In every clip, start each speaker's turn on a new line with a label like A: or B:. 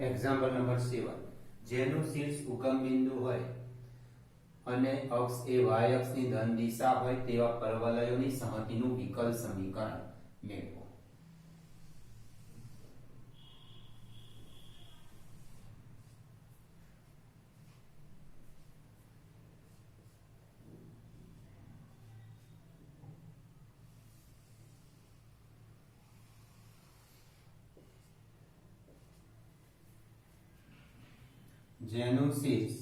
A: Example number 7 જેનું શીર્ષ ઉગમ બિંદુ હોય અને અક્ષ એ y અક્ષની ધન દિશા હોય તેવા પરવલયોની સહતિનું વિકલ સમીકરણ મેળવો. જેનું શીર્ષ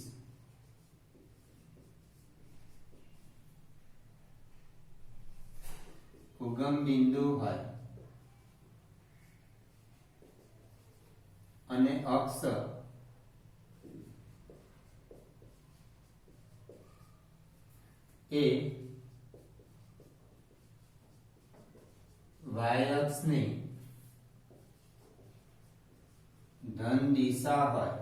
A: ઉગમ બિંદુ હોય અને અક્ષ એ y અક્ષની ધન દિશા હોય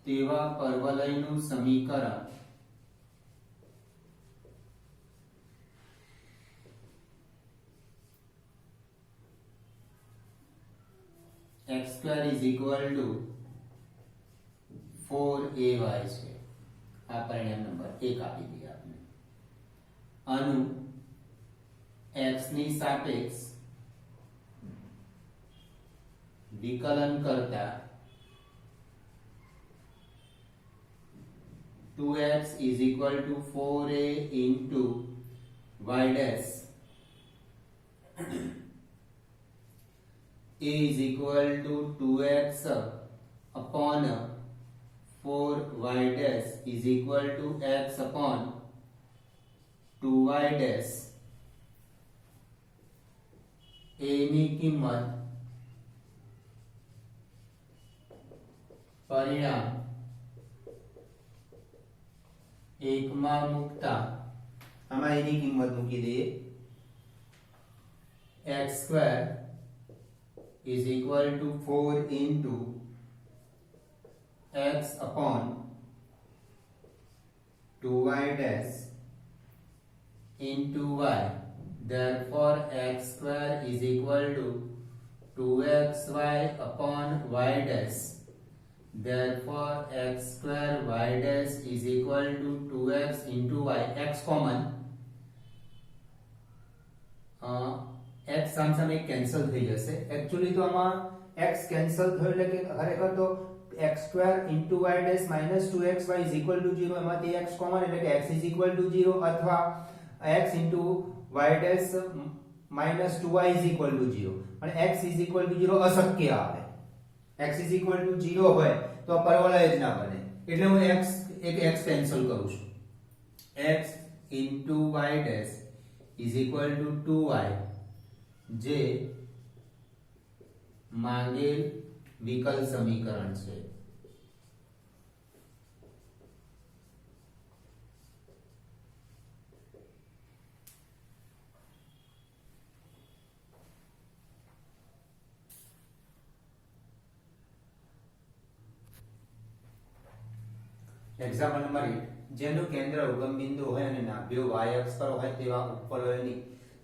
A: તેવા પરવલયનું સમીકરણ x² = 4ay છે. આ પરિણામ નંબર 1 આપી દીધા આપણે. આનું x ની સાપેક્ષ વિકલન કરતા 2x = 4a into y dash a is equal to 2x upon 4y dash is equal to x upon 2y dash. a ની કિંમત પરિણામ 1 માં મૂકતા આમાં એની કિંમત મૂકી દઈએ. x² is equal to 4 into x upon 2y dash into y. Therefore x² is equal to 2xy upon y dash. Therefore x² y dash is equal to 2x into y. x common, x સામસામે cancel થઈ જશે. Actually તો આમાં x cancel થયો એટલે કે ખરેખર તો x² into y dash minus 2xy is equal to 0. એમાંથી x કોમન એટલે કે x is equal to 0 અથવા x into y dash minus 2y is equal to 0. પણ x is equal to 0 અશક્ય આવે. x is equal to 0 હોય તો પરવલય જ ના બને. એટલે હું એક x કેન્સલ કરું છું. x into y dash is equal to 2y જે માંગેલ વિકલ સમીકરણ છે. એક્ઝામ્પલ નંબર 8 જેનું કેન્દ્ર ઉગમ બિંદુ હોય અને નાભ્યો y અક્ષ પર હોય તેવા ઉપવલયોની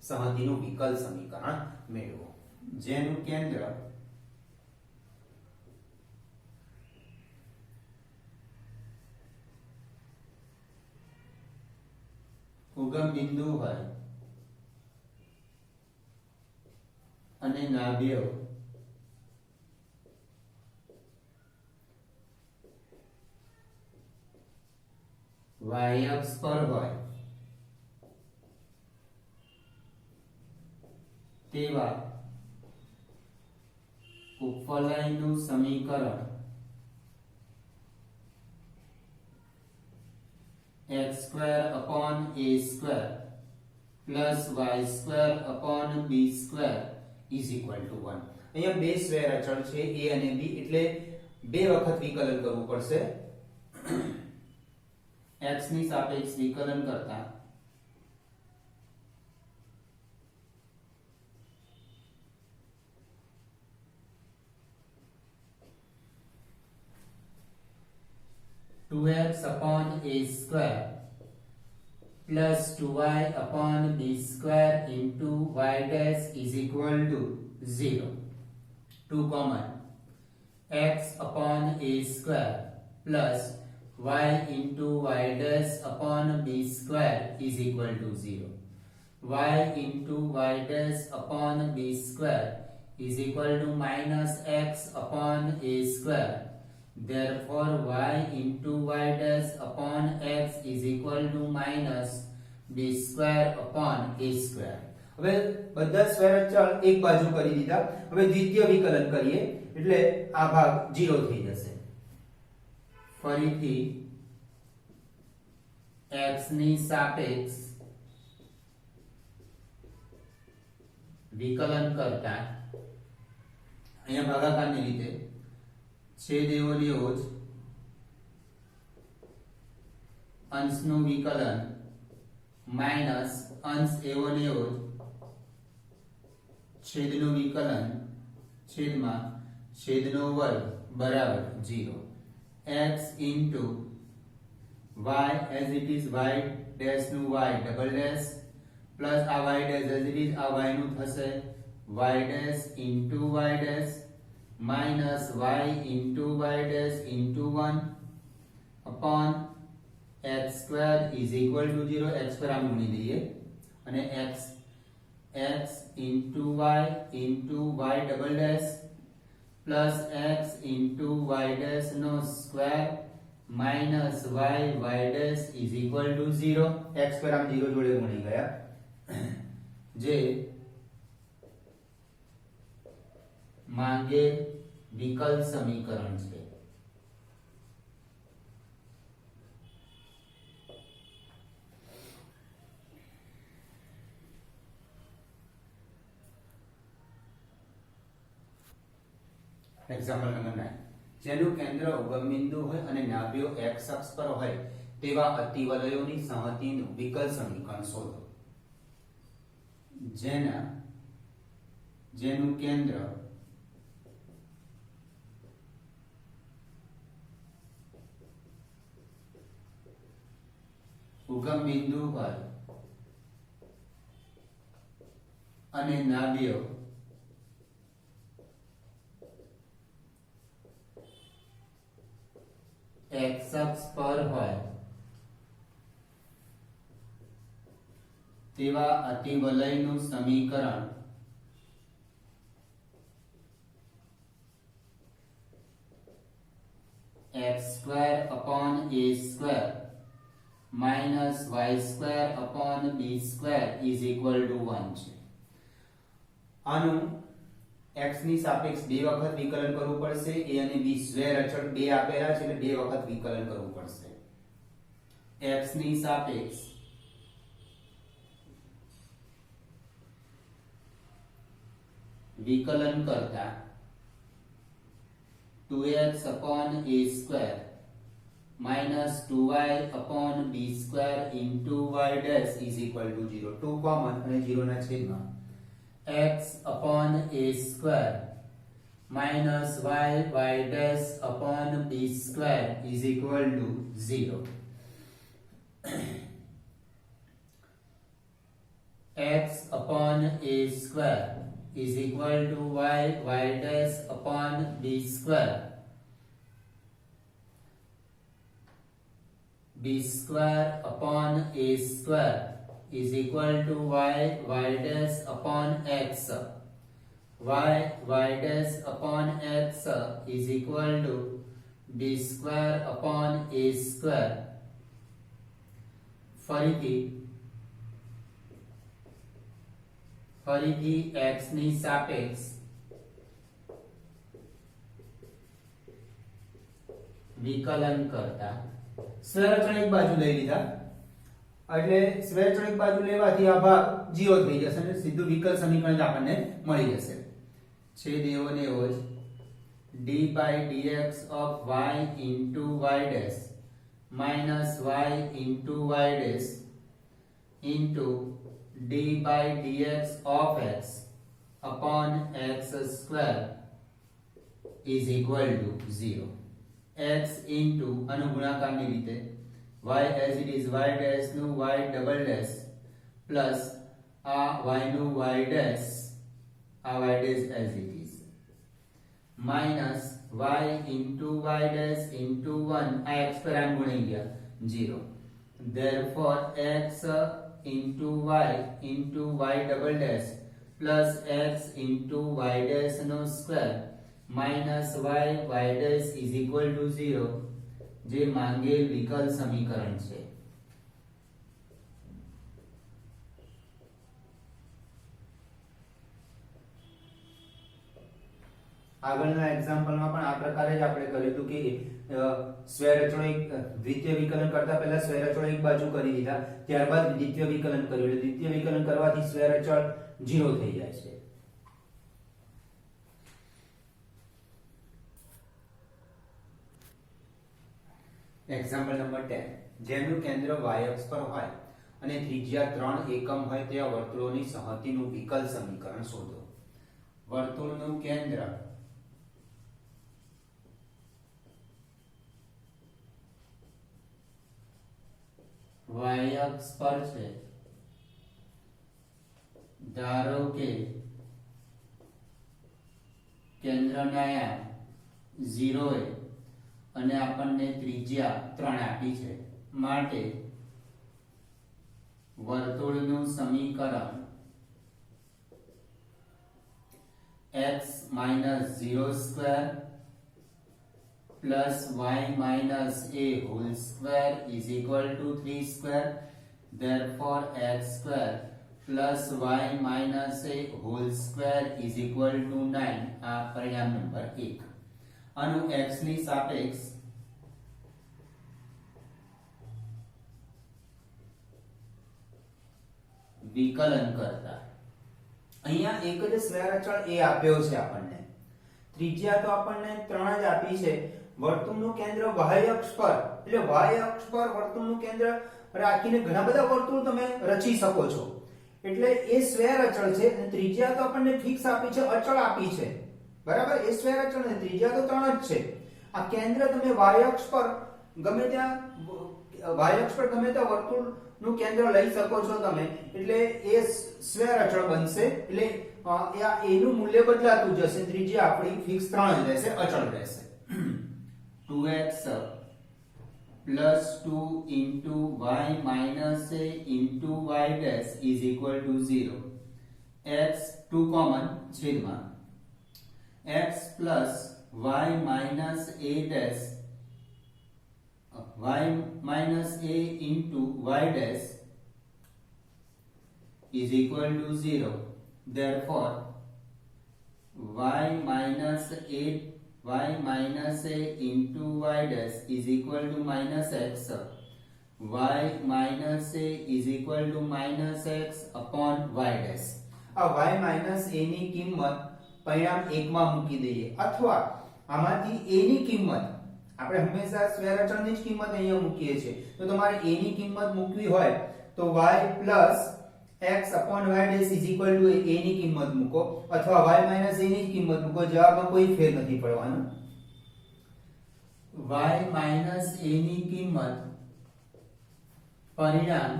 A: સહતિનું વિકલ સમીકરણ મેળવો. જેનું કેન્દ્ર ઉગમ બિંદુ હોય અને નાભ્યો y અક્ષ પર હોય તેવા ઉપવલયનું સમીકરણ x² upon a² plus y² upon b² is equal to 1. અહીંયા બે સ્વૈર અચળ છે a અને b એટલે બે વખત વિકલન કરવું પડશે. x ની સાપેક્ષ વિકલન કરતા 2x upon a square plus 2y upon b square into y dash is equal to 0. 2 common, x upon a square plus y into y dash upon b square is equal to 0. Y into y dash upon b square is equal to minus x upon a square. Therefore, y into y dash upon x is equal to minus b square upon a square. હવે બધા square અચળ એક બાજુ કરી દીધા. હવે દ્વિતીય વિકલન કરીએ એટલે આ ભાગ 0 થઈ જશે. ફરીથી x ની સાપેક્ષ વિકલન કરતા અહીંયા ભાગાકારની રીતે છેદ એવો લેવો જ અંશનું વિકલન માઈનસ અંશ એવો લેવો જ છેદનું વિકલન છેદમાં છેદનો વર્ગ બરાબર 0. x into y as it is y dash નું y double dash plus આ y dash as it is આ y નું થશે y dash into y dash minus y into y dash into 1 upon x square is equal to 0. x square આમ ગુણી દઈએ અને x into y double dash plus x into y dash no square minus y dash is equal to 0. x square આમ 0 જોડે ગુણી ગયા જે માંગે વિકલ સમીકરણ છે. એક્ઝામ્પલ નંબર 9 જેનું કેન્દ્ર ઉગમ બિંદુ હોય અને નાભિઓ x અક્ષ પર હોય તેવા અતિવલયોની સંહતિનું વિકલ સમીકરણ શોધો. જેનું કેન્દ્ર ઉગમ બિંદુ પર અને નાભિઓ x અક્ષ પર હોય તેવા અતિવલયનું સમીકરણ x square upon a square minus y square upon b square is equal to 1 છે. આનું x ની સાપેક્ષ બે વખત વિકલન કરવું પડશે. a અને b સ્ક્વેર અચળ બે આપેલા છે એટલે બે વખત વિકલન કરવું પડશે. x ની સાપેક્ષ વિકલન કરતા 2x upon a square minus 2y upon b square into y dash is equal to 0. 2 common અને 0 ના છેદમાં x upon a square minus y dash upon b square is equal to 0. x upon a square is equal to y dash upon b square. b square upon a square is equal to y dash upon x. y dash upon x is equal to b square upon a square. ફરીથી x ની સાપેક્ષ વિકલન કરતા સ્વૈરચણ એક બાજુ લઈ લીધા એટલે સ્વૈરચણ એક બાજુ લેવાથી આ ભાગ 0 થઈ જશે અને સીધું વિકલ સમીકરણ આપણને મળી જશે. છેદ એવો ને એવો જ d by dx of y into y dash minus y into y dash into d by dx of x upon x square is equal to 0. x into અનુગુણાકારની રીતે y as it is y dash નું y double dash plus આ y નું y dash આ y dash as it is minus y into y dash into 1 आ x पर आम गुणी गया 0 therefore x into y double dash plus x into y dash no square minus y dash is equal to 0 જે માંગેલ વિકલ સમીકરણ છે. આગળના એક્ઝામ્પલમાં પણ આ પ્રકારે જ આપણે કર્યું હતું કે સ્વૈર અચળો એક દ્વિતીય વિકલન કરતા પહેલા સ્વૈર અચળો એક બાજુ કરી દીધા, ત્યારબાદ દ્વિતીય વિકલન કર્યું એટલે દ્વિતીય વિકલન કરવાથી સ્વૈર અચળ 0 થઈ જાય છે. એક્ઝામ્પલ નંબર 10 જેનું કેન્દ્ર y અક્ષ પર હોય અને ત્રિજ્યા 3 એકમ હોય તેવા વર્તુળોની સહતિનું વિકલ સમીકરણ શોધો. વર્તુળનું કેન્દ્ર y અક્ષ પર છે, ધારો કે કેન્દ્રના યામ 0 અને આપણને ત્રિજ્યા 3 આપી છે માટે વર્તુળનું સમીકરણ x - 0 square plus y minus a whole square is equal to 3 square. Therefore x square plus y minus a whole square is equal to 9. આ પરિણામ નંબર 1. આનું x ની સાપેક્ષ વિકલન કરતા અહીંયા એક જ સ્વૈર અચળ a આપ્યો છે આપણને, ત્રિજ્યા તો આપણને 3 જ આપી છે, વર્તુળનું કેન્દ્ર y અક્ષ પર એટલે y અક્ષ પર વર્તુળનું કેન્દ્ર રાખીને ઘણા બધા વર્તુળ તમે રચી શકો છો એટલે એ સ્વૈર અચળ છે અને ત્રિજ્યા તો આપણને ફિક્સ આપી છે, અચળ આપી છે, બરાબર. એ સ્વૈર અચળ ને ત્રિજ્યા તો 3 જ છે. આ કેન્દ્ર તમે y અક્ષ પર ગમે ત્યાં વર્તુળનું કેન્દ્ર લઈ શકો છો તમે એટલે એ સ્વૈર અચળ બનશે એટલે આ a નું મૂલ્ય બદલાતું જશે, ત્રિજ્યા આપણી ફિક્સ 3 જ રહેશે, અચળ રહેશે. 2x plus 2 into y minus a into y dash is equal to 0. x 2 common છેદમાં x plus y minus a dash y minus a into y dash is equal to 0. Therefore y minus a into y dash is equal to minus x. y minus a is equal to minus x upon y dash. આ y minus a ની કિંમત પરિણામ 1 માં મૂકી દઈએ અથવા આમાંથી a ની કિંમત આપણે હંમેશા સ્વૈર અચળની જ કિંમત અહીંયા મૂકીએ છીએ, તો તમારે a ની કિંમત મૂકવી હોય તો y plus x upon y dash is equal to a ની કિંમત મૂકો અથવા y minus a ની કિંમત મૂકો, જવાબમાં કોઈ ફેર નથી પડવાનો. y minus a ની કિંમત પરિણામ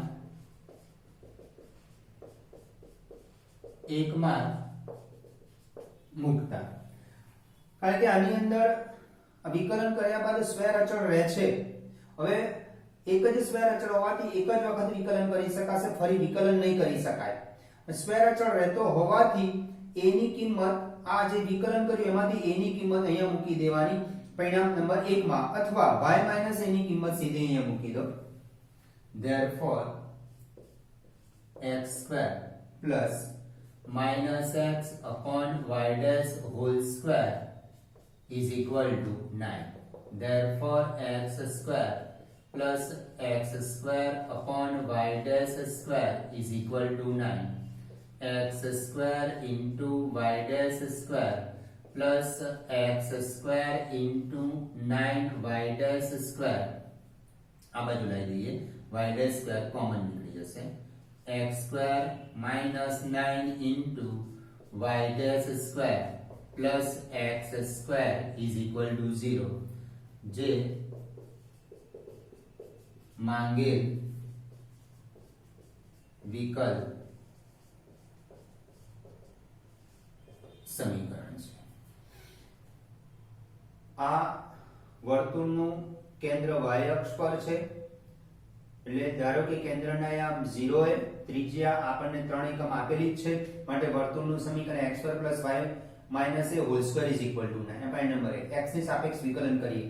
A: 1 માં મૂકતા, કારણ કે આની અંદર વિકલન કર્યા બાદ સ્વૈર અચળ રહે છે. હવે એક જ સ્વૈર અચળ હોવાથી એક જ વખત વિકલન કરી શકાશે, ફરી વિકલન નહીં કરી શકાય. સ્વૈર અચળ રહેતો હોવાથી a ની કિંમત આ જે વિકલન કર્યું એમાંથી a ની કિંમત અહીંયા મૂકી દેવાની પરિણામ નંબર 1 માં અથવા y minus a ની કિંમત સીધી અહીંયા મૂકી દો. Therefore x square plus minus x upon y dash whole square is equal to 9. Therefore x square plus x square upon y dash square is equal to 9. x square into y dash square plus x square into 9y dash square આ બાજુ લઈ લઈએ, y dash square common નીકળી જશે. x square minus 9 into y dash square plus x square is equal to 0. જે માંગેલ વિકલ સમીકરણ છે. આ વર્તુળનું કેન્દ્ર y અક્ષ પર છે, એટલે ધારો કે કેન્દ્રના આ 0 એ ત્રિજ્યા આપણને 3 એકમ આપેલી જ છે, માટે વર્તુળનું સમીકરણ x² y - a whole square is equal to 9. Point number 1, x ની સાપેક્ષ વિકલન કરીએ.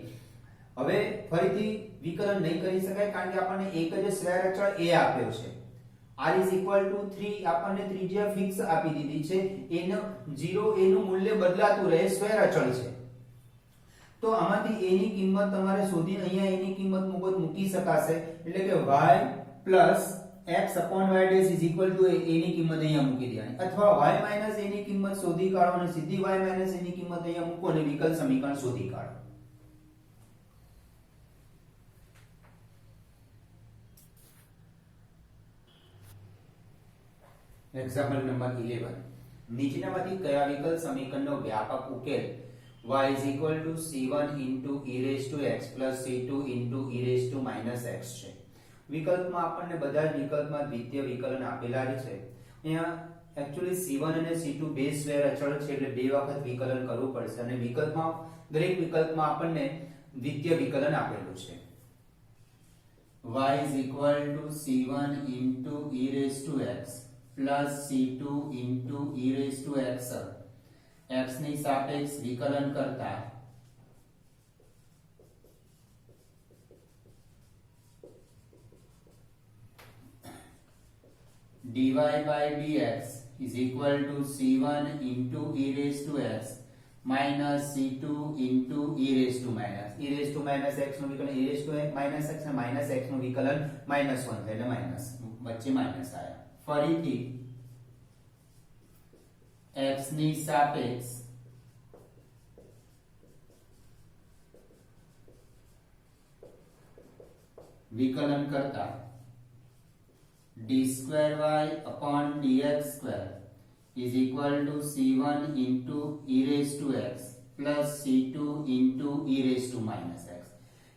A: હવે ફરીથી વિકલન નહીં કરી શકાય કારણ કે આપણને એક જ સ્વૈર અચળ a આપ્યો છે. r ઇઝ ઇક્વલ ટુ 3 આપણને ત્રિજ્યા ફિક્સ આપી દીધી છે, એનો 0 a નું મૂલ્ય બદલાતું રહે, સ્વૈર અચળ છે. તો આમાંથી a ની કિંમત તમારે શોધી અહીંયા a ની કિંમત મૂકી શકાશે, એટલે કે y x y' is equal to a ની કિંમત અહીંયા મૂકી દેવાની, અથવા y a ની કિંમત શોધી કાઢો અને સીધી y a ની કિંમત અહીંયા મૂકો અને વિકલ સમીકરણ શોધી કાઢો. એક્ઝામ્પલ નંબર 11, નીચેનામાંથી કયા વિકલ સમીકરણનો વ્યાપક ઉકેલ y is equal to c1 into e raised to x plus c2 into e raised to minus x છે. વિકલ્પમાં આપણને બધા જ વિકલ્પમાં દ્વિતીય વિકલન આપેલા જ છે. અહીંયા એક્ચ્યુઅલી c1 અને c2 બે સ્વૈર અચળ છે, એટલે બે વખત વિકલન કરવું પડશે અને વિકલ્પમાં દરેક વિકલ્પમાં આપણને દ્વિતીય વિકલન આપેલું છે. y is equal to c1 into e raised to x plus c2 into e raised to x x ની સાપેક્ષ વિકલન કરતા dy by dx is equal to c1 into e raised to x minus c2 into e raised to minus x નું વિકલન e raised to minus x અને minus x નું વિકલન -1 એટલે માઈનસ વચ્ચે માઈનસ આયા. ફરીથી x ની સાપેક્ષ વિકલન કરતા d2y upon dx square is equal to c1 into e raised to x plus c2 into e raised to minus x.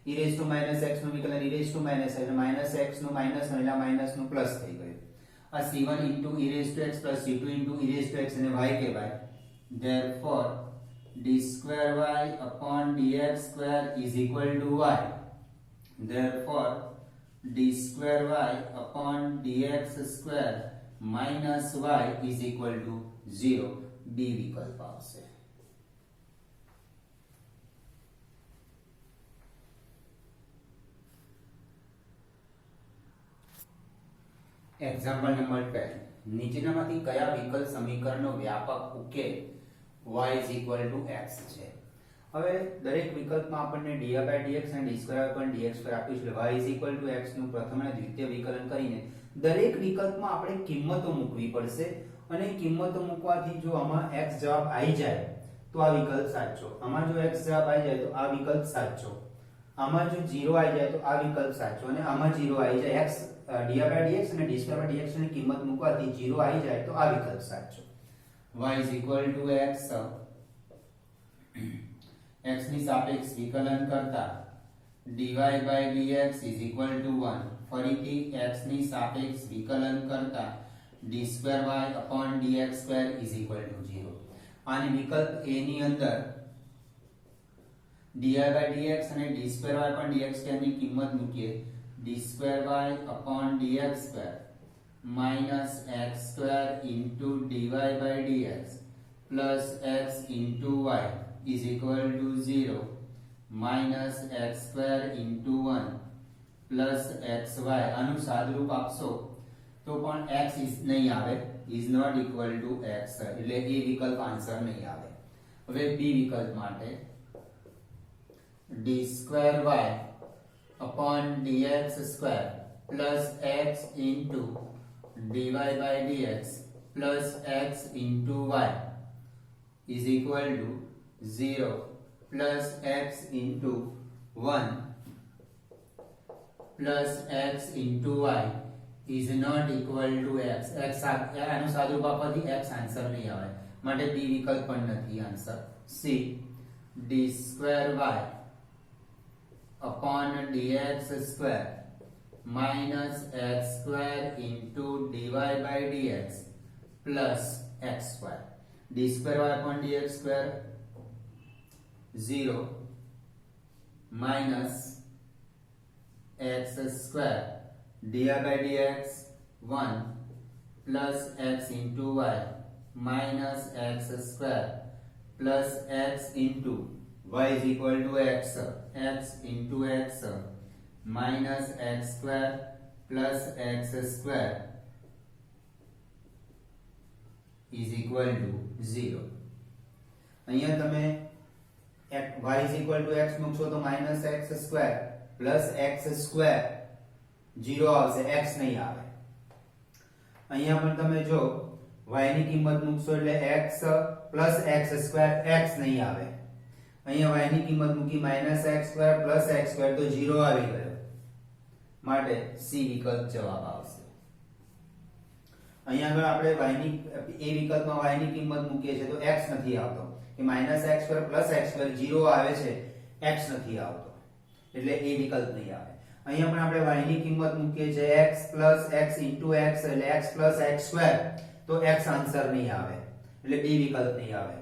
A: e raised to minus x નું વિકલન e raised to minus એટલે minus x નું minus અને minus નું plus થઈ ગયું. a c1 into e raised to x plus c2 into e raised to x અને y કહેવાય. therefore d square y upon dx square is equal to y. therefore d square y upon dx square minus y is equal to 0. b વિકલ્પ આવશે. Example number 12, નીચેનામાંથી કયા વિકલ સમીકરણનો વ્યાપક ઉકેલ y is equal to x છે. હવે દરેક વિકલ્પમાં આપણને dy by dx અને d square upon dx square આપ્યું છે. y is equal to x નું પ્રથમ અને દ્વિતીય વિકલન કરીને દરેક વિકલ્પમાં આપણે કિંમતો મૂકવી પડશે અને કિંમતો મૂકવાથી જો આમાં x જવાબ આવી જાય તો આ વિકલ્પ સાચો, આમાં જો x જવાબ આવી જાય તો આ વિકલ્પ સાચો, આમાં જો 0 આવી જાય તો આ વિકલ્પ સાચો અને આમાં 0 આવી જાય x dy by dx અને d square by dx ની કિંમત મૂકવાથી 0 આવી જાય તો આ વિકલ્પ સાચો. y is equal to x x ની સાપેક્ષ વિકલન કરતા dy by dx is equal to 1. ફરીથી x ની સાપેક્ષ વિકલન કરતા d square y upon dx square is equal to 0. આની વિકલ્પ a ની અંદર dy by dx અને d square y upon dx square ની કિંમત મૂકીએ. d square y upon dx square minus x square into dy by dx plus x into y is equal to 0 minus x square into 1 plus xy. આનું સાદુરૂપ આપશો તો પણ x is નહીં આવે, is not equal to x એટલે એ વિકલ્પ answer નહીં આવે. હવે b વિકલ્પ માટે d square y upon dx square plus x into dy by dx plus x into y is equal to 0 plus x into 1 plus x into y is not equal to x. x આનું સાદુરૂપ આપવાથી x answer નહીં આવે, માટે b વિકલ્પ પણ નથી answer. c d square y upon dx square minus x square into dy by dx plus x square. d square y upon dx square 0 minus x square dy by dx 1 plus x into y minus x square plus x into y is equal to x into x minus x square plus x square is equal to 0. અહીંયા તમે y is equal to x મૂકશો તો minus x square plus x square 0 આવશે, x નહીં આવે. અહીંયા પણ તમે જો y ની કિંમત મૂકશો એટલે x plus x square x નહીં આવે. અહીંયા y ની કિંમત મૂકી minus x square plus x square તો 0 આવી ગયો, માટે C વિકલ્પ જવાબ આવશે. અહીંયા આગળ આપણે y ની a વિકલ્પમાં y ની કિંમત મૂકીએ છે તો x નથી આવતો કે minus x square plus x square 0 આવે છે, x નથી આવતો એટલે a વિકલ્પ નહીં આવે. અહીંયા પણ આપણે y ની કિંમત મૂકીએ છે x plus x into x એટલે x plus x square તો x આન્સર નહીં આવે એટલે b વિકલ્પ નહીં આવે.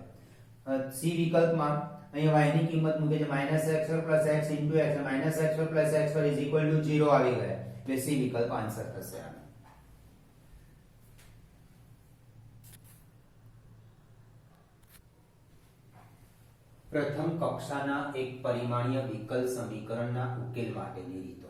A: c વિકલ્પમાં અહીંયા y ની કિંમત મૂકીએ છે minus x square plus x into x minus x square plus x square is equal to 0 આવી ગયા એટલે c વિકલ્પ આન્સર થશે. પ્રથમ કક્ષાના એક પરિમાણીય વિકલ સમીકરણના ઉકેલ માટેની રીતો.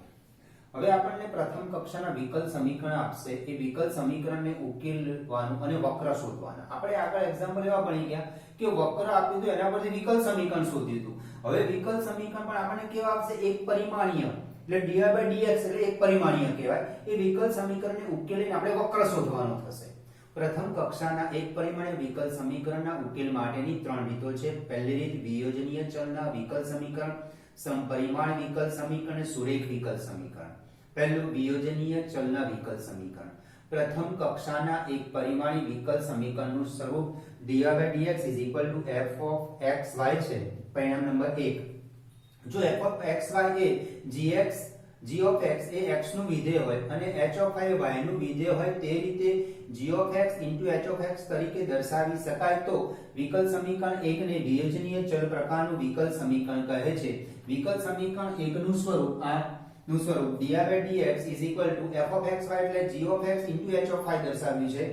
A: હવે આપણને પ્રથમ કક્ષાના વિકલ સમીકરણ આપશે, એ વિકલ સમીકરણને ઉકેલવાનું અને વક્ર શોધવાના. આપણે આગળ એક્ઝામ્પલ એવા ભણી ગયા કે વક્ર આપ્યું તો એના પરથી વિકલ સમીકરણ શોધ્યું હતું. હવે વિકલ સમીકરણ પણ આપણને કેવા આપશે? એક પરિમાણીય એટલે dy by dx એટલે એક પરિમાણીય કહેવાય. એ વિકલ સમીકરણને ઉકેલીને આપણે વક્ર શોધવાનો થશે. પ્રથમ કક્ષાના એક પરિમાણીય વિકલ સમીકરણના ઉકેલ માટેની ત્રણ રીતો છે. પહેલી રીત વિયોજનીય ચલના વિકલ સમીકરણ, સમપરિમાણ વિકલ સમીકરણ અને સુરેખ વિકલ સમીકરણ. પહેલું વિયોજનીય ચલના વિકલ સમીકરણ. પ્રથમ કક્ષાના એક પરિમાણીય વિકલ સમીકરણનું સ્વરૂપ dy by dx f of xy છે. પરિણામ નંબર 1. જો f of xy A g of x A x નું વિધેય હોય અને h of y y નું વિધેય હોય તે રીતે g of x into h of x તરીકે દર્શાવી શકાય તો વિકલ સમીકરણ 1 ને વિયોજનીય ચલ પ્રકારનું વિકલ સમીકરણ કહે છે. વિકલ સમીકરણ 1 નું સ્વરૂપ dy by dx f of xy એટલે g of x into h of y દર્શાવ્યું છે.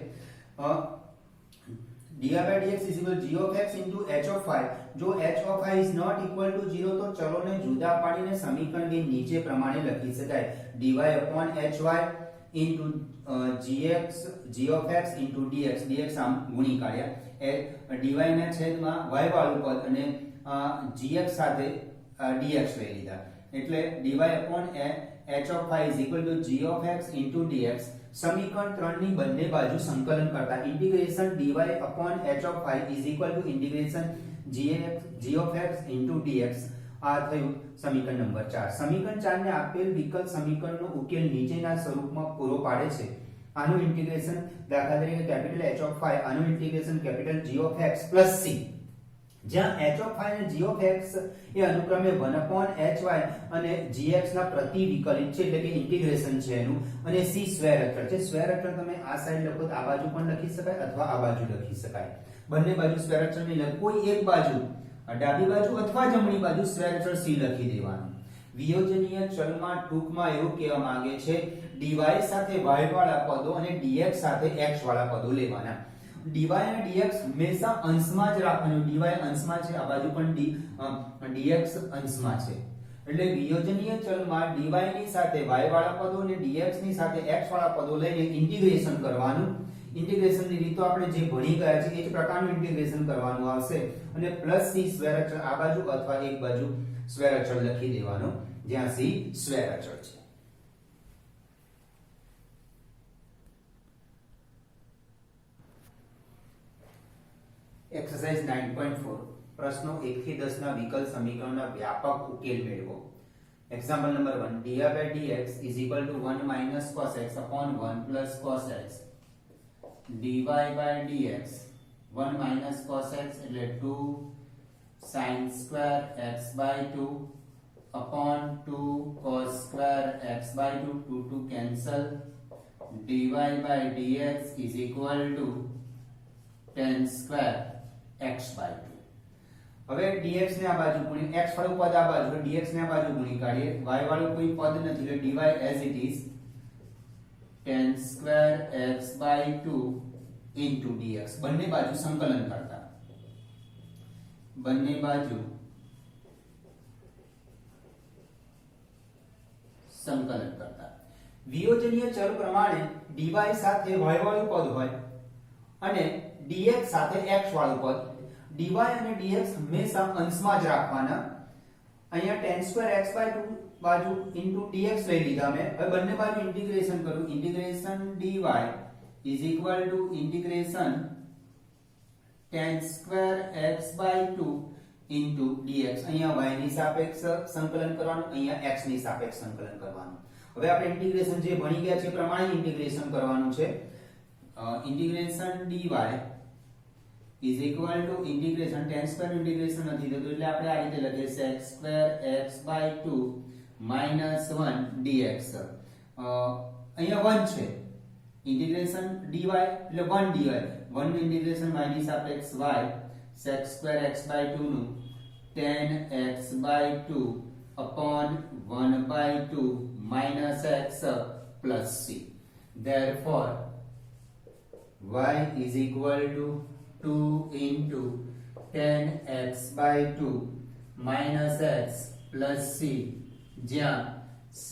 A: dy by dx g of x into h of y. જો h of y is not equal to 0 તો ચલોને જુદા પાડીને સમીકરણને નીચે પ્રમાણે લખી શકાય. dy upon hy into g of x into dx આમ ગુણી કાઢ્યા. dy ના છેદમાં y વાળું પદ અને gx સાથે dx લઈ લીધા એટલે dy upon h of y is equal to g of x into dx. સમીકરણ 3 ની બંને બાજુ સંકલન કરતા integration dy upon h of y is equal to integration g of x into dx. આ થયું સમીકરણ નંબર 4. સમીકરણ 4 ને આપેલ વિકલ સમીકરણનો ઉકેલ નીચેના સ્વરૂપમાં પૂરો પાડે છે. આનું ઇન્ટિગ્રેશન દાખલા તરીકે કેપિટલ h of y, આનું integration capital g of x plus c. જ્યાં h of y અને g of x એ અનુક્રમે 1 upon hy અને gx ના પ્રતિ વિકલિત છે એટલે કે ઇન્ટિગ્રેશન છે એનું, અને c સ્ક્વેર અચળ છે. સ્ક્વેર અચળ તમે આ સાઈડ લખો તો આ બાજુ પણ લખી શકાય અથવા આ બાજુ લખી શકાય. બંને બાજુ સ્ક્વેર અચળ ની લખો, કોઈ એક બાજુ ડાબી બાજુ અથવા જમણી બાજુ સ્ક્વેર અચળ c લખી દેવાનું. વિયોજનીય ચલમાં ટૂંકમાં એવું કહેવા માંગે છે dy સાથે y વાળા પદો અને dx સાથે x વાળા પદો લેવાના. dy અને dx હંમેશા અંશમાં જ રાખવાનું. dy અંશમાં છે, આ બાજુ પણ dx અંશમાં છે. એટલે વિયોજનીય ચલમાં dy ની સાથે y વાળા પદો અને dx ની સાથે x વાળા પદો લઈને ઇન્ટિગ્રેશન કરવાનું. ઇન્ટિગ્રેશનની રીતો આપણે જે ભણી ગયા છે એ જ પ્રકારનું ઇન્ટિગ્રેશન કરવાનું આવશે અને પ્લસ c સ્ક્વેર અચળ આ બાજુ અથવા એક બાજુ સ્ક્વેર અચળ લખી દેવાનો જ્યાં c સ્ક્વેર અચળ છે. એક્સરસાઇઝ 9.4 પ્રશ્નો 1 થી 10 ના વિકલ સમીકરણના વ્યાપક ઉકેલ મેળવો. Example number 1 dy by dx is equal to 1 minus cos x upon 1 plus cos x. dy by dx 1 minus cos x એટલે 2 sin square x by 2 upon 2 cos square x by 2, 2 cancel. dy by dx is equal to tan square x by 2. હવે dx ને આ બાજુ ગુણી x વાળું પદ આ બાજુ dx ને આ બાજુ ગુણી કાઢીએ y વાળું કોઈ પદ નથી એટલે dy as it is tan square x by 2 into dx બંને બાજુ સંકલન કરતા બંને બાજુ સંકલન કરતા વિયોજનીય ચલ પ્રમાણે dy સાથે y વાળું પદ હોય અને dx સાથે x વાળું પદ dy અને dx હંમેશા અંશમાં જ રાખવાના અહીંયા tan square x by 2 બાજુ into dx લઈ લીધા મેં હવે બંને બાજુ ઇન્ટિગ્રેશન કરું integration dy is equal to integration tan square x by 2 into dx અહીંયા y ની સાપેક્ષ સંકલન કરવાનું અહીંયા x ની સાપેક્ષ સંકલન કરવાનું હવે આપણે ઇન્ટિગ્રેશન જે ભણી ગયા છે એ પ્રમાણે ઇન્ટિગ્રેશન કરવાનું છે integration dy is equal to integration tan square integration નથી થતું એટલે આપણે આ રીતે લખીએ x square x by 2 minus 1 dx અહીંયા 1 છે ઇન્ટિગ્રેશન dy એટલે 1 dy 1 નું ઇન્ટિગ્રેશન y ની સાપેક્ષ y sec square x by 2 નું tan x by 2 upon 1 by 2 minus x plus c therefore y is equal to 2 into tan x by 2 minus x plus c જ્યાં c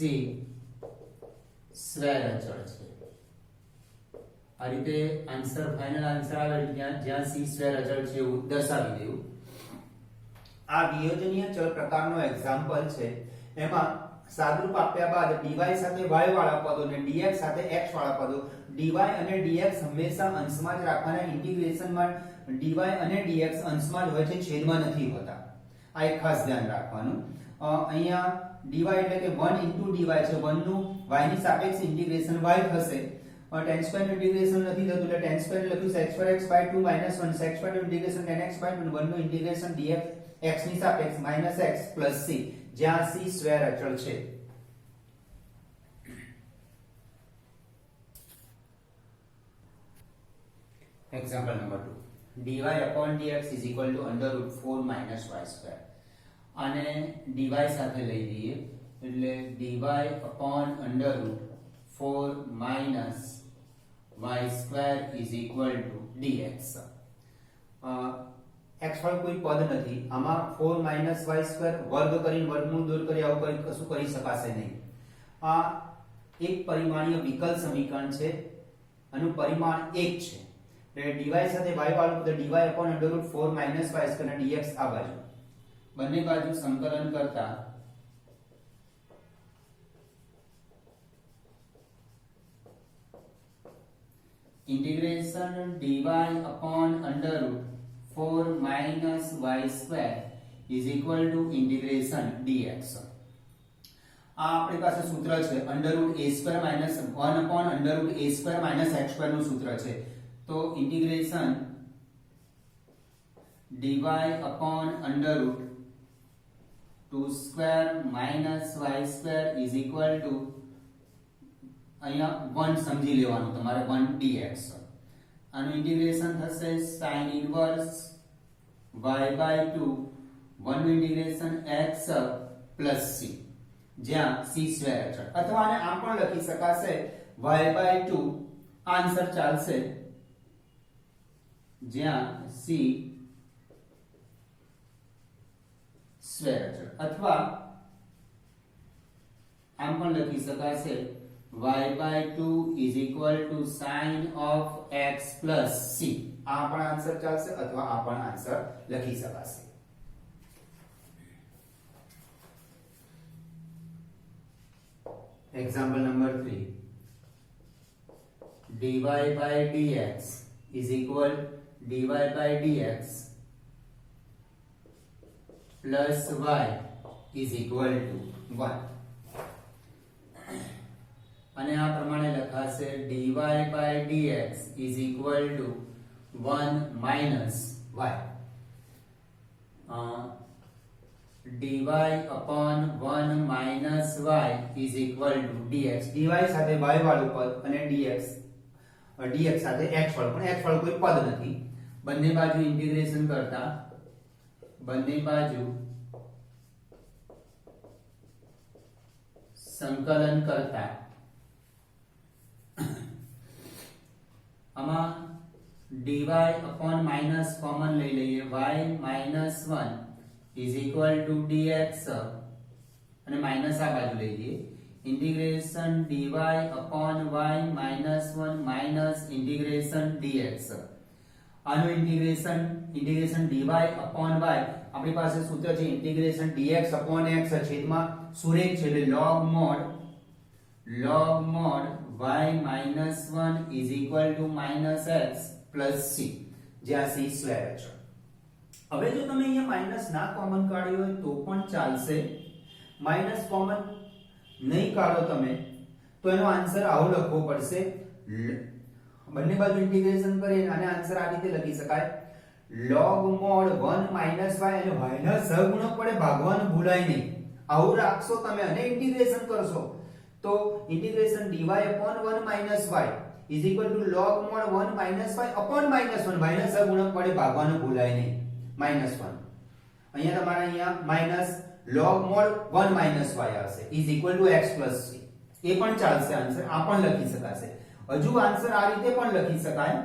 A: square અચળ છે આ રીતે answer final answer આવે જ્યાં c square અચળ છે એવું દર્શાવી દેવું આ વિયોજનીય ચલ પ્રકારનો એક્ઝામ્પલ છે એમાં સાદુરૂપ આપ્યા બાદ dy સાથે y વાળા પદો અને dx સાથે x વાળા પદો dy અને dx હંમેશા અંશમાં જ રાખવાના ઇન્ટિગ્રેશનમાં dy અને dx અંશમાં જ હોય છે છેદમાં નથી હોતા આ એક ખાસ ધ્યાન રાખવાનું અહીંયા dy એટલે કે 1 dy છે 1 નું y ની સાપેક્ષ ઇન્ટિગ્રેશન y થશે tan square ઇન્ટિગ્રેશન નથી થતું એટલે tan square લખ્યું sec square x by 2 minus 1 sec square integration tan x by 2 1 નું ઇન્ટિગ્રેશન dx x ની સાપેક્ષ minus x plus c જ્યાં c સ્વેર અચળ છે example number 2 dy upon dx is equal to under root 4 minus y square આને dy સાથે લઈ લઈએ એટલે dy upon under root 4 minus y square is equal to dx x વાળું કોઈ પદ નથી આમાં 4 minus y square વર્ગ કરીને વર્ગમૂળ દૂર કરી આવું કરી કશું કરી શકાશે નહીં આ એક પરિમાણીય વિકલ સમીકરણ છે આનું પરિમાણ 1 છે એટલે dy સાથે y વાળું તો dy upon under root 4 minus y square અને dx આ બાજુ બંને બાજુ સંકલન કરતા integration dy upon under root 4 minus y square is equal to integration dx આ આપણી પાસે સૂત્ર છે under root a square minus 1 upon under root a square minus x square નું સૂત્ર છે તો integration dy upon under root 2 square minus y square is equal to અહીંયા 1 સમજી લેવાનું તમારે 1 dx આનું ઇન્ટિગ્રેશન થશે sin inverse y by 2 1 નું ઇન્ટિગ્રેશન x plus c જ્યાં c સ્ક્વેર અચળ અથવા આને આમ પણ લખી શકાશે y by 2 આન્સર ચાલશે જ્યાં c સ્ક્વેર અચળ અથવા આમ પણ લખી શકાશે y by 2 is equal to sin of x plus c આ પણ આન્સર ચાલશે અથવા આ પણ આન્સર લખી શકાશે example number 3 dy by dx is equal dy by dx plus y is equal to 1 અને આ પ્રમાણે લખાશે dy by dx is equal to 1 minus y dy upon 1 minus y is equal to dx dy સાથે y વાળું પદ અને dx સાથે x વાળું પણ x વાળું કોઈ પદ નથી બંને બાજુ ઇન્ટિગ્રેશન કરતા બંને બાજુ સંકલન કરતા આમાં dy upon minus common લઈ લઈએ y minus 1 is equal to dx અને માઈનસ આ બાજુ લઈ લઈએ integration dy upon y minus 1 minus integration dx આનું integration dy upon y આપણી પાસે સૂત્ર છે integration dx upon x છેદમાં સુરેખ છે એટલે log mod y minus 1 is equal to minus x plus c જ્યાં c સ્ક્વેર છે હવે જો તમે અહીંયા માઈનસ ના કોમન કાઢ્યો હોય તો પણ ચાલશે માઈનસ કોમન નહીં કાઢો તમે તો એનો આન્સર આવો લખવો પડશે બંને બાજુ ઇન્ટિગ્રેશન કરીને આને આન્સર આ રીતે લખી શકાય log mod 1 minus y અને y ના સહગુણક વડે ભાગવાનું ભૂલાય નહીં આવું રાખશો તમે અને ઇન્ટિગ્રેશન કરશો તો integration dy upon 1 minus y is equal to log mod 1 minus y upon minus 1 y ના સહગુણક વડે ભાગવાનું ભૂલાય નહીં minus 1 અહીંયા તમારા અહીંયા minus log mod 1 minus y આવશે is equal to x plus c એ પણ ચાલશે આન્સર આ પણ લખી શકાશે હજુ આન્સર આ રીતે પણ લખી શકાય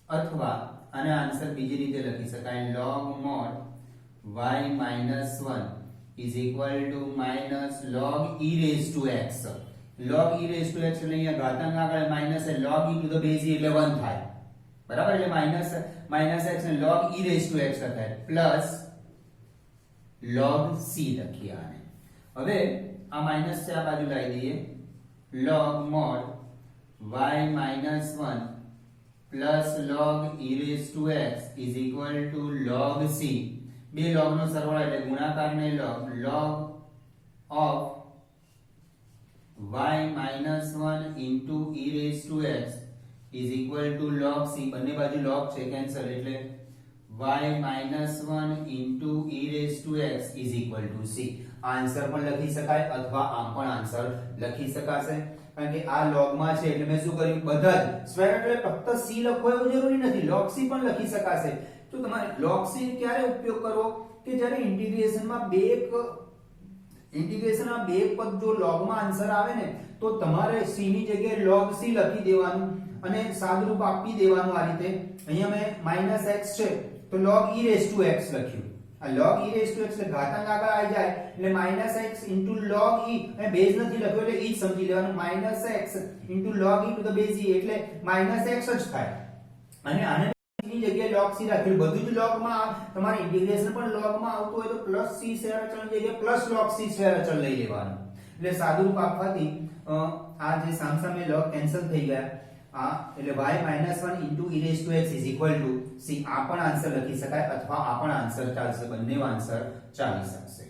A: અથવા આને આન્સર બીજી રીતે લખી શકાય log mod y minus 1 is equal to minus log e raised to x log e raised to x એટલે અહીંયા ઘાતાંક આગળ minus A log e to the base e એટલે 1 થાય બરાબર એટલે માઈનસ x ને log e raised to x થાય plus log c લખીએ આને હવે આ માઈનસ છે આ બાજુ લાવી દઈએ log mod y minus 1 plus log e raised to x is equal to log c બે log નો સરવાળો એટલે ગુણાકારને log of y minus 1 into e raised to x is equal to log c બંને બાજુ log છે cancel એટલે y minus 1 into e raised to x is equal to c answer પણ લખી શકાય અથવા આમ પણ આન્સર લખી શકાશે કારણ કે આ log માં છે એટલે મેં શું કર્યું બધા જ સ્ક્વેર એટલે ફક્ત c લખવો એવું જરૂરી નથી log c પણ લખી શકાશે તો તમારે log c ક્યારે ઉપયોગ કરવો કે જ્યારે ઇન્ટિગ્રેશનમાં બે પદ જો log માં આન્સર આવે ને તો તમારે c ની જગ્યાએ log c લખી દેવાનું અને સાદુરૂપ આપી દેવાનું આ રીતે અહીંયા મેં -x છે તો log e raised to x લખ્યું આ log e raised to x એટલે ઘાતાંક આગળ આવી જાય એટલે -x log e અને બેઝ નથી લખ્યો એટલે e જ સમજી લેવાનું -x log e to the base e એટલે -x જ થાય અને આને ની જગ્યાએ log c રાખેલું બધું જ log માં તમારે ઇન્ટિગ્રેશન પણ log માં આવતું હોય તો +c સ્ક્વેર અચળની જગ્યાએ +log c સ્ક્વેર અચળ લઈ લેવાનું એટલે સાદુરૂપ આપવાથી આ જે સામસામે log કેન્સલ થઈ ગયા આ એટલે y - 1 e raised to x is equal to c આ પણ આન્સર લખી શકાય અથવા આ પણ આન્સર ચાલશે બંને આન્સર ચાલી શકશે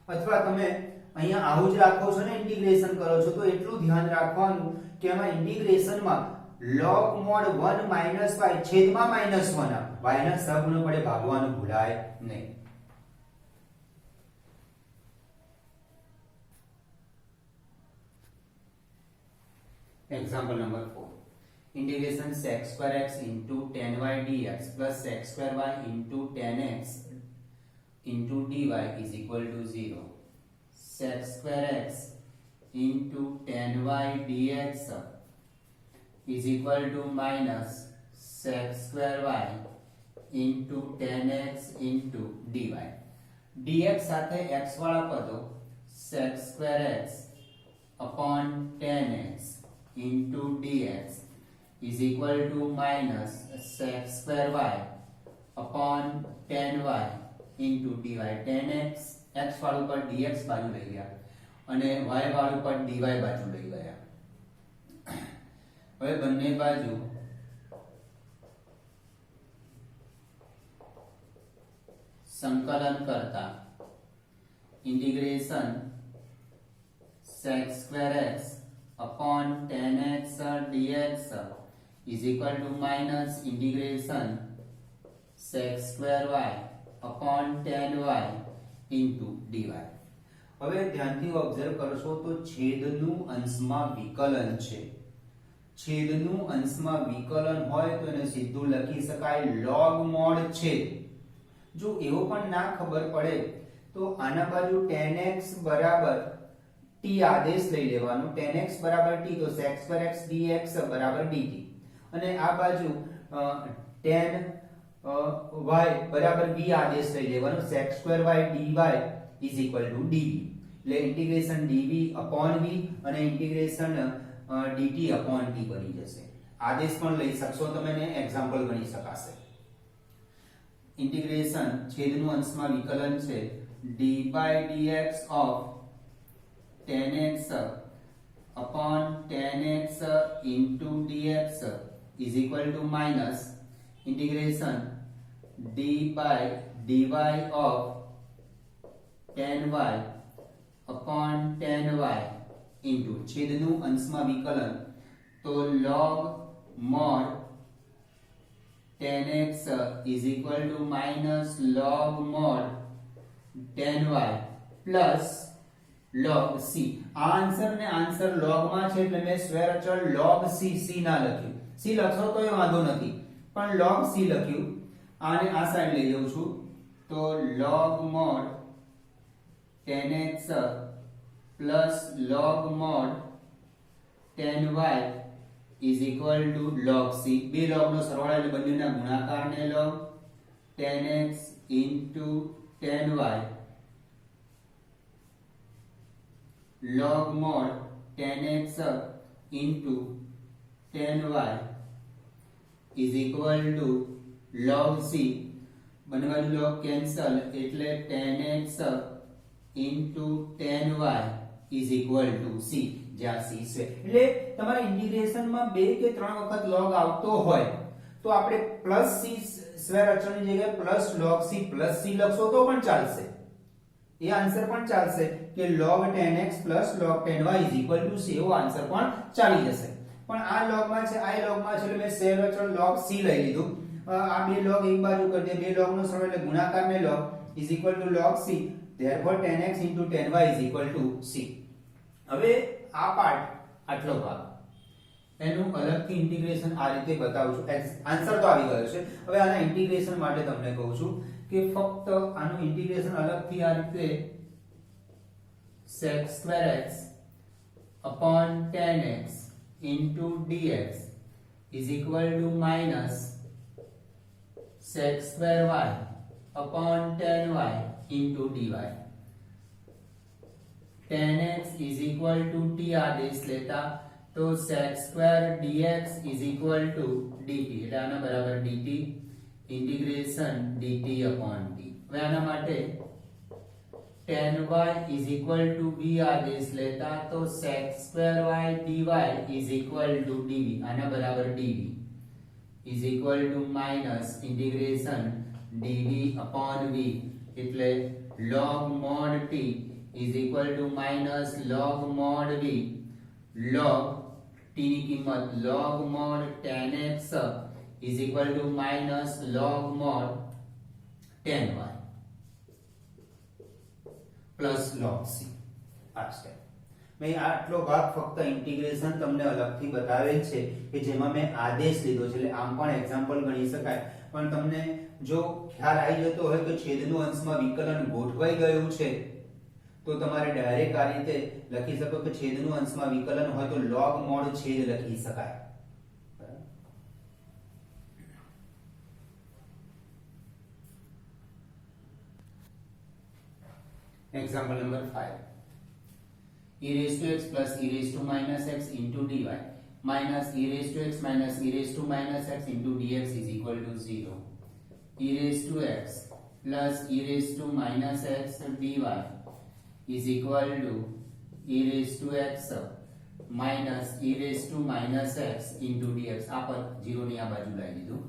A: અથવા તમે અહીંયા આવું જ રાખો છો ને ઇન્ટિગ્રેશન કરો છો તો એટલું ધ્યાન રાખવાનું કે આમાં ઇન્ટિગ્રેશનમાં log mod 1 minus y છેદમાં -1 y ના સહગુણક વડે ભાગવાનું ભૂલાય નહીં Example number 4. Integration sec square x into tan y dx plus sec square y into tan x into dy is equal to 0. Sec square x into tan y dx is equal to minus sec square y into tan x into dy. dx સાથે x વાળા પદો sec square x upon tan x into dx is equal to minus sec square y upon tan y into dy. tan x x વાળું પર dx બાજુ લઈ ગયા અને y વાળું પર dy બાજુ લઈ ગયા હવે બંને બાજુ સંકલન કરતા integration sec square x upon tan x dx is equal to minus integration sec square y upon tan y into dy. હવે ધ્યાનથી ઓબ્ઝર્વ કરશો તો છેદનું અંશમાં વિકલન છે છેદનું અંશમાં વિકલન હોય તો એને સીધું લખી શકાય log mod છેદ. જો એવો પણ ના ખબર પડે તો આના બાજુ tan x બરાબર t આદેશ લઈ લેવાનો. tan x બરાબર t તો sec2x dx બરાબર dt અને આ બાજુ tan y બરાબર v આદેશ લઈ લેવાનો. sec2y dy dv. એટલે ઇન્ટિગ્રેશન dv upon v અને ઇન્ટિગ્રેશન dt upon t બની જશે. આદેશ પણ લઈ શકશો તમે ને એક્ઝામ્પલ ગણી શકાશે. ઇન્ટિગ્રેશન છેદનું અંશમાં વિકલન છે d by dx of tan x upon tan x into dx is equal to minus integration d by dy of tan y upon tan y into છેદનું અંશમાં વિકલન તો log mod tan x is equal to minus log mod tan y plus log c. આ answer ને answer log માં છે એટલે મેં square અચળ log c ના લખ્યું. c લખશો તો એ વાંધો નથી પણ log c લખ્યું. આને આ સાઈડ લઈ જાઉં છું તો log mod tan x plus log mod tan y is equal to log c. બે log નો સરવાળો એટલે બંનેના ગુણાકારને log tan x into tan y log mod tan x into tan y is equal to log c. બંને બાજુ log cancel એટલે tan x into tan y is equal to c. જ્યાં c છે એટલે તમારા ઇન્ટિગ્રેશન માં બે કે ત્રણ વખત log આવતો હોય તો આપણે પ્લસ c સ્ક્વેર અચળની જગ્યાએ plus log c plus c લખશો તો પણ ચાલશે. એ આન્સર પણ ચાલશે કે log tan x plus log tan y is equal to c. એવો આન્સર પણ ચાલી જશે. પણ આ log માં છે આ log માં છે એટલે મેં સ્ક્વેર અચળ log c લઈ લીધું. આ બે log એક બાજુ કરી દે. બે log નો સરવાળો એટલે ગુણાકારને log is equal to log c. therefore tan x into tan y is equal to c. હવે આ પાર્ટ આટલો ભાગ એનું અલગથી ઇન્ટિગ્રેશન આ રીતે બતાવું છું. આન્સર તો આવી ગયો છે. હવે આના ઇન્ટિગ્રેશન માટે તમને કહું છું કે ફક્ત આનું ઇન્ટિગ્રેશન અલગથી આ રીતે sec2x upon tan x into dx is equal to minus sec2y upon tan y into dy. tan x is equal to t આદેશ લેતા તો sec2 dx is equal to dt એટલે આના બરાબર dt integration dt upon t. હવે આના માટે tan y is equal to b આદેશ લેતા તો sec2y dy is equal to dv આના બરાબર dv is equal to minus integration dv upon v એટલે log mod t is equal to minus log mod v log t ની કિંમત log mod tan x is equal to minus log mod tan y plus log c. આ step મેં આટલો ભાગ ફક્ત integration તમને અલગથી બતાવેલ છે કે જેમાં મેં આદેશ લીધો છે એટલે આમ પણ એક્ઝામ્પલ ગણી શકાય. પણ તમને જો ખ્યાલ આવી જતો હોય કે છેદનું અંશમાં વિકલન ગોઠવાઈ ગયું છે તો તમારે ડાયરેક્ટ આ રીતે લખી શકો કે છેદનું અંશમાં વિકલન હોય તો log mod છેદ લખી શકાય. Example number 5. e raised to x plus e raised to minus x into dy minus e raised to x minus e raised to minus x into dx is equal to 0. e raised to x plus e raised to minus x dy is equal to e raised to x minus e raised to minus x into dx. આ પદ 0 ની આ બાજુ લઈ લીધું.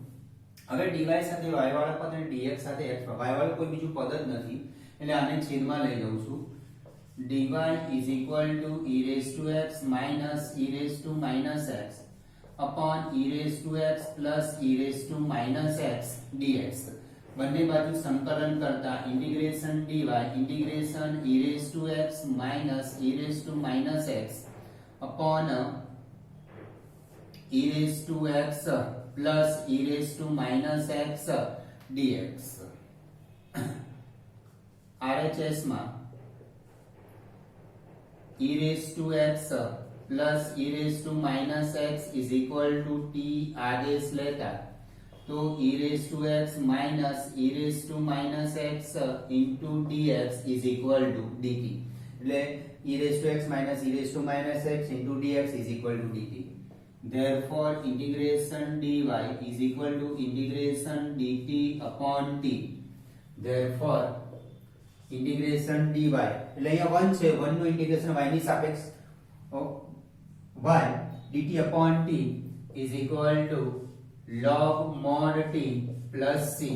A: હવે dy સાથે y વાળા પદ અને dx સાથે x y વાળું કોઈ બીજું પદ જ નથી એટલે આને છેદમાં લઈ લઉં છું. dy is equal to e raised to x minus e raised to minus x upon e raised to x plus e raised to minus x dx. બંને બાજુ સંકલન કરતા integration dy integration e raised to x minus e raised to minus x upon e raised to x plus e raised to minus x dx. RHS માં e raised to x plus e raised to minus x is equal to t आदेश लेता तो e raised to x minus e raised to minus x into dx is equal to dt. એટલે e raised to x minus e raised to minus x into dx is equal to dt. Therefore integration dy is equal to integration dt upon t. Therefore integration dy એટલે અહીંયા 1 છે, 1 નું integration y ની સાપેક્ષ y dt upon t is equal to log mod t plus c.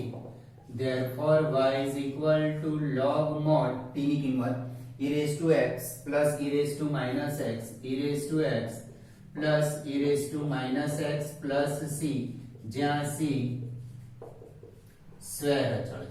A: Therefore y is equal to log mod t ની કિંમત e raised to x plus e raised to minus x e raised to x plus e raised to minus x plus c જ્યાં c square અચળ